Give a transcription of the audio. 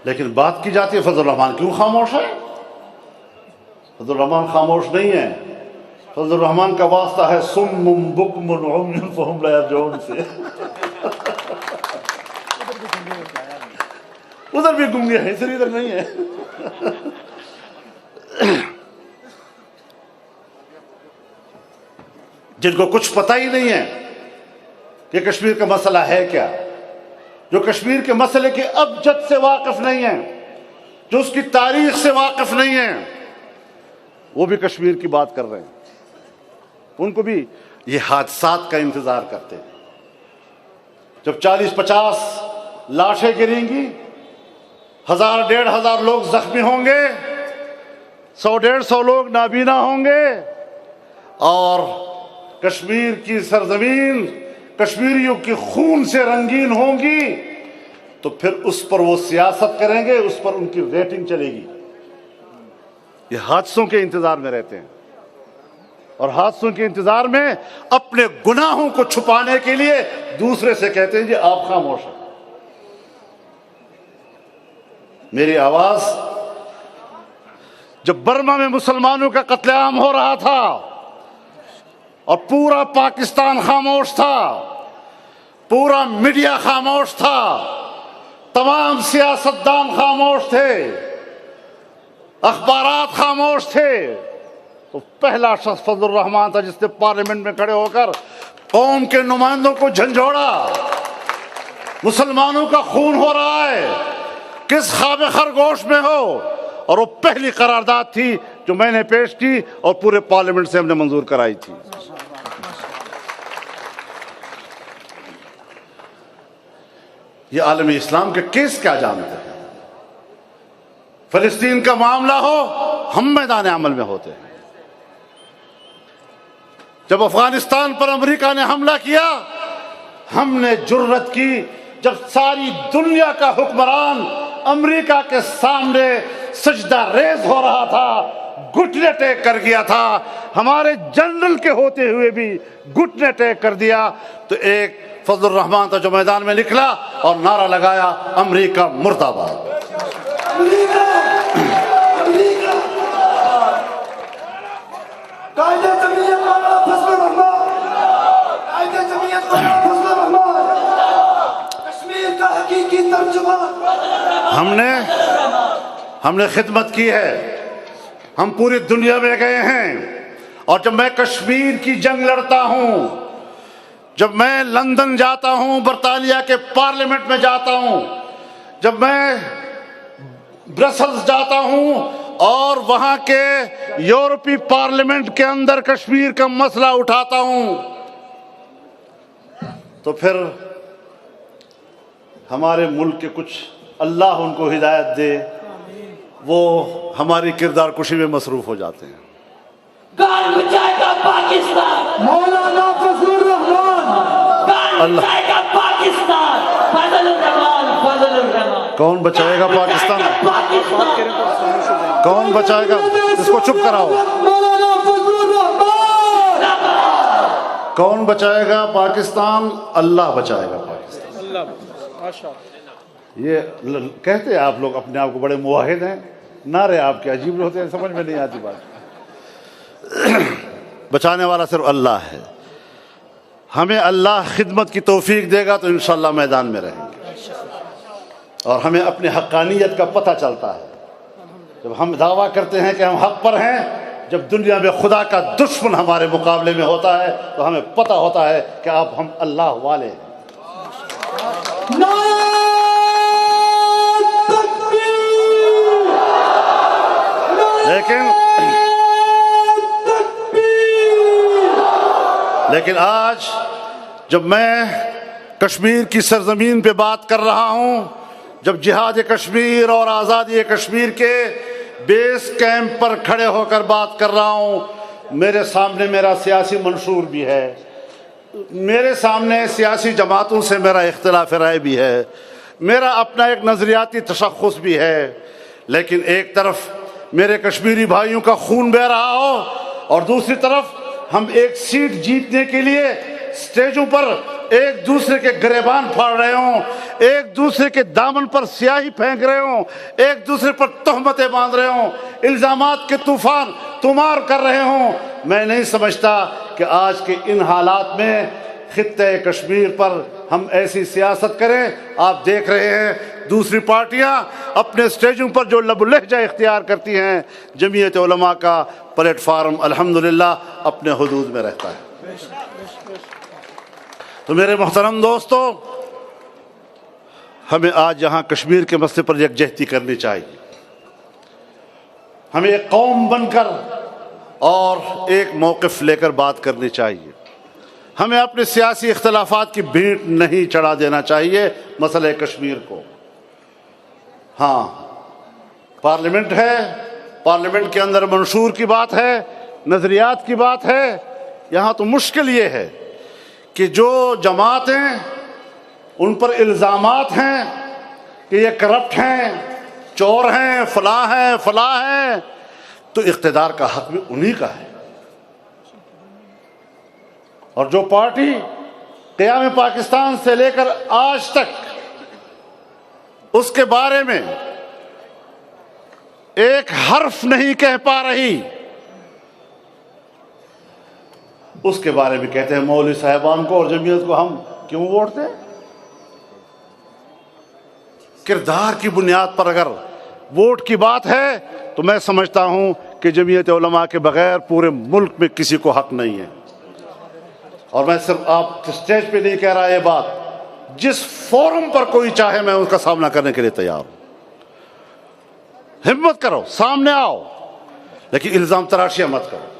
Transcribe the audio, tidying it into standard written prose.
لیکن بات کی جاتی ہے فضل الرحمان کیوں خاموش ہے؟ فضل الرحمان خاموش نہیں ہے. فضل الرحمان کا واسطہ ہے صم بکم عمی فہم لا یرجعون سے. ادھر بھی گنگے ہیں، صرف ادھر نہیں ہے. جن کو کچھ پتہ ہی نہیں ہے کہ کشمیر کا مسئلہ ہے کیا، جو کشمیر کے مسئلے کے ابجد سے واقف نہیں ہیں، جو اس کی تاریخ سے واقف نہیں ہیں، وہ بھی کشمیر کی بات کر رہے ہیں. ان کو بھی یہ حادثات کا انتظار کرتے ہیں. جب 40-50 لاشیں گریں گی، 1000-1500 لوگ زخمی ہوں گے، 100-150 لوگ نابینا ہوں گے، اور کشمیر کی سرزمین کشمیریوں کے خون سے رنگین ہوں گی، تو پھر اس پر وہ سیاست کریں گے، اس پر ان کی ریٹنگ چلے گی. یہ حادثوں کے انتظار میں رہتے ہیں، اور حادثوں کے انتظار میں اپنے گناہوں کو چھپانے کے لیے دوسرے سے کہتے ہیں جی آپ خاموش ہیں. میری آواز جب برما میں مسلمانوں کا قتل عام ہو رہا تھا اور پورا پاکستان خاموش تھا، پورا میڈیا خاموش تھا، تمام سیاستدان خاموش تھے، اخبارات خاموش تھے، تو پہلا شخص فضل الرحمان تھا جس نے پارلیمنٹ میں کھڑے ہو کر قوم کے نمائندوں کو جھنجھوڑا. مسلمانوں کا خون ہو رہا ہے، کس خواب خرگوش میں ہو. اور وہ پہلی قرارداد تھی جو میں نے پیش کی اور پورے پارلیمنٹ سے ہم نے منظور کرائی تھی. یہ عالم اسلام کے کیس کیا جانتے ہیں؟ فلسطین کا معاملہ ہو ہم میدان عمل میں ہوتے ہیں. جب افغانستان پر امریکہ نے حملہ کیا ہم نے جرت کی. جب ساری دنیا کا حکمران امریکہ کے سامنے سجدہ ریز ہو رہا تھا، گھٹنے ٹیک کر گیا تھا، ہمارے جنرل کے ہوتے ہوئے بھی گھٹنے ٹیک کر دیا، تو ایک فضل الرحمان تھا جو میدان میں نکلا اور نعرہ لگایا امریکہ مرد آباد. ہم نے خدمت کی ہے، ہم پوری دنیا میں گئے ہیں، اور جب میں کشمیر کی جنگ لڑتا ہوں، جب میں لندن جاتا ہوں، برطانیہ کے پارلیمنٹ میں جاتا ہوں، جب میں برسلز جاتا ہوں اور وہاں کے یورپی پارلیمنٹ کے اندر کشمیر کا مسئلہ اٹھاتا ہوں، تو پھر ہمارے ملک کے کچھ اللہ ان کو ہدایت دے، وہ ہماری کردار کشی میں مصروف ہو جاتے ہیں. کون بچائے گا پاکستان؟ مولانا فضل الرحمان. کون بچائے گا پاکستان؟ فضل الرحمان. فضل الرحمان. کون بچائے گا پاکستان؟ کون بچائے گا؟ اس کو چپ کراؤ. مولانا فضل الرحمان. کون بچائے گا پاکستان؟ اللہ بچائے گا پاکستان. یہ کہتے ہیں آپ لوگ اپنے آپ کو بڑے موحد ہیں، نعرے آپ کے عجیب ہوتے ہیں، سمجھ میں نہیں آتی بات. بچانے والا صرف اللہ ہے. ہمیں اللہ خدمت کی توفیق دے گا تو انشاءاللہ میدان میں رہیں گے، اور ہمیں اپنی حقانیت کا پتہ چلتا ہے. جب ہم دعویٰ کرتے ہیں کہ ہم حق پر ہیں، جب دنیا میں خدا کا دشمن ہمارے مقابلے میں ہوتا ہے تو ہمیں پتہ ہوتا ہے کہ اب ہم اللہ والے ہیں. لیکن آج جب میں کشمیر کی سرزمین پہ بات کر رہا ہوں، جب جہاد کشمیر اور آزادی کشمیر کے بیس کیمپ پر کھڑے ہو کر بات کر رہا ہوں، میرے سامنے میرا سیاسی منشور بھی ہے، میرے سامنے سیاسی جماعتوں سے میرا اختلاف رائے بھی ہے، میرا اپنا ایک نظریاتی تشخص بھی ہے. لیکن ایک طرف میرے کشمیری بھائیوں کا خون بہہ رہا ہو اور دوسری طرف ہم ایک سیٹ جیتنے کے لیے سٹیجوں پر ایک دوسرے کے گریبان پھاڑ رہے ہوں، ایک دوسرے کے دامن پر سیاہی پھینک رہے ہوں، ایک دوسرے پر تہمتیں باندھ رہے ہوں، الزامات کے طوفان تمار کر رہے ہوں، میں نہیں سمجھتا کہ آج کے ان حالات میں خطۂ کشمیر پر ہم ایسی سیاست کریں۔ آپ دیکھ رہے ہیں دوسری پارٹیاں اپنے سٹیجوں پر جو لب و لہجہ اختیار کرتی ہیں، جمعیت علماء کا پلیٹ فارم الحمدللہ اپنے حدود میں رہتا ہے۔ تو میرے محترم دوستو، ہمیں آج یہاں کشمیر کے مسئلے پر یکجہتی کرنی چاہیے، ہمیں ایک قوم بن کر اور ایک موقف لے کر بات کرنی چاہیے، ہمیں اپنے سیاسی اختلافات کی بھینٹ نہیں چڑھا دینا چاہیے مسئلہ کشمیر کو۔ ہاں، پارلیمنٹ ہے، پارلیمنٹ کے اندر منشور کی بات ہے، نظریات کی بات ہے، یہاں تو مشکل یہ ہے کہ جو جماعتیں ان پر الزامات ہیں کہ یہ کرپٹ ہیں، چور ہیں، فلاں ہیں، تو اقتدار کا حق بھی انہی کا ہے۔ اور جو پارٹی قیام پاکستان سے لے کر آج تک اس کے بارے میں ایک حرف نہیں کہہ پا رہی، اس کے بارے میں کہتے ہیں مولوی صاحبان کو اور جمعیت کو ہم کیوں ووٹ دیں؟ کردار کی بنیاد پر اگر ووٹ کی بات ہے تو میں سمجھتا ہوں کہ جمعیت علماء کے بغیر پورے ملک میں کسی کو حق نہیں ہے۔ اور میں صرف آپ اسٹیج پہ نہیں کہہ رہا یہ بات، جس فورم پر کوئی چاہے میں اس کا سامنا کرنے کے لیے تیار ہوں۔ ہمت کرو، سامنے آؤ، لیکن الزام تراشیاں مت کرو۔